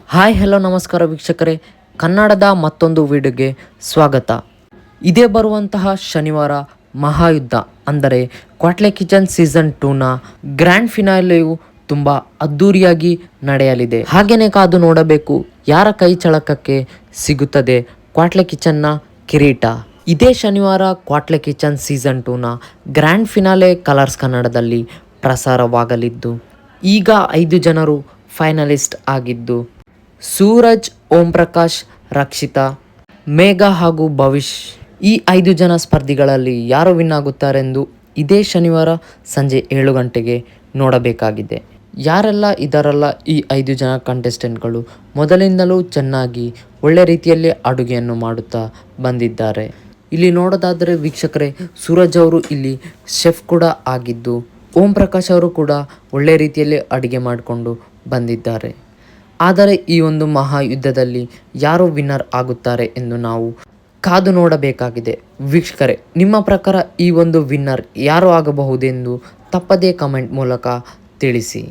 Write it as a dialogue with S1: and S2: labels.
S1: Hi hello ನಮಸ್ಕಾರ ವೀಕ್ಷಕರೇ, ಕನ್ನಡದ ಮತ್ತೊಂದು ವಿಡಿಯೋಗೆ ಸ್ವಾಗತ. ಇದೇ ಬರುವಂತಹ ಶನಿವಾರ ಮಹಾಯುದ್ಧ ಅಂದರೆ ಕ್ವಾಟ್ಲೆ ಕಿಚನ್ ಸೀಸನ್ 2ನ ಗ್ರ್ಯಾಂಡ್ ಫಿನಾಲೆಯು ತುಂಬ ಅದ್ಧೂರಿಯಾಗಿ ನಡೆಯಲಿದೆ. ಹಾಗೇನೆ ಕಾದು ನೋಡಬೇಕು ಯಾರ ಕೈ ಚಳಕಕ್ಕೆ ಸಿಗುತ್ತದೆ ಕ್ವಾಟ್ಲೆ ಕಿಚನ್ನ ಕಿರೀಟ. ಇದೇ ಶನಿವಾರ ಕ್ವಾಟ್ಲೆ ಕಿಚನ್ ಸೀಸನ್ 2ನ ಗ್ರ್ಯಾಂಡ್ ಫಿನಾಲೆ ಕಲರ್ಸ್ ಕನ್ನಡದಲ್ಲಿ ಪ್ರಸಾರವಾಗಲಿದ್ದು, ಈಗ 5 ಜನರು ಫೈನಲಿಸ್ಟ್ ಆಗಿದ್ದು, ಸೂರಜ್, ಓಂ ಪ್ರಕಾಶ್, ರಕ್ಷಿತಾ, ಮೇಘ ಹಾಗೂ ಭವಿಷ್. ಈ 5 ಜನ ಸ್ಪರ್ಧಿಗಳಲ್ಲಿ ಯಾರು ವಿನ್ ಆಗುತ್ತಾರೆಂದು ಇದೇ ಶನಿವಾರ ಸಂಜೆ 7 ಗಂಟೆಗೆ ನೋಡಬೇಕಾಗಿದೆ. ಯಾರೆಲ್ಲ ಇದರಲ್ಲ ಈ 5 ಜನ ಕಂಟೆಸ್ಟೆಂಟ್ಗಳು ಮೊದಲಿಂದಲೂ ಚೆನ್ನಾಗಿ ಒಳ್ಳೆ ರೀತಿಯಲ್ಲಿ ಅಡುಗೆಯನ್ನು ಮಾಡುತ್ತಾ ಬಂದಿದ್ದಾರೆ. ಇಲ್ಲಿ ನೋಡೋದಾದರೆ ವೀಕ್ಷಕರೇ, ಸೂರಜ್ ಅವರು ಇಲ್ಲಿ ಶೆಫ್ ಕೂಡ ಆಗಿದ್ದು, ಓಂ ಪ್ರಕಾಶ್ ಅವರು ಕೂಡ ಒಳ್ಳೆ ರೀತಿಯಲ್ಲಿ ಅಡುಗೆ ಮಾಡಿಕೊಂಡು ಬಂದಿದ್ದಾರೆ. ಆದರೆ ಈ ಒಂದು ಮಹಾಯುದ್ಧದಲ್ಲಿ ಯಾರು ವಿನ್ನರ್ ಆಗುತ್ತಾರೆ ಎಂದು ನಾವು ಕಾದು ನೋಡಬೇಕಾಗಿದೆ. ವೀಕ್ಷಕರೇ, ನಿಮ್ಮ ಪ್ರಕಾರ ಈ ಒಂದು ವಿನ್ನರ್ ಯಾರು ಆಗಬಹುದೆಂದು ತಪ್ಪದೇ ಕಮೆಂಟ್ ಮೂಲಕ ತಿಳಿಸಿ.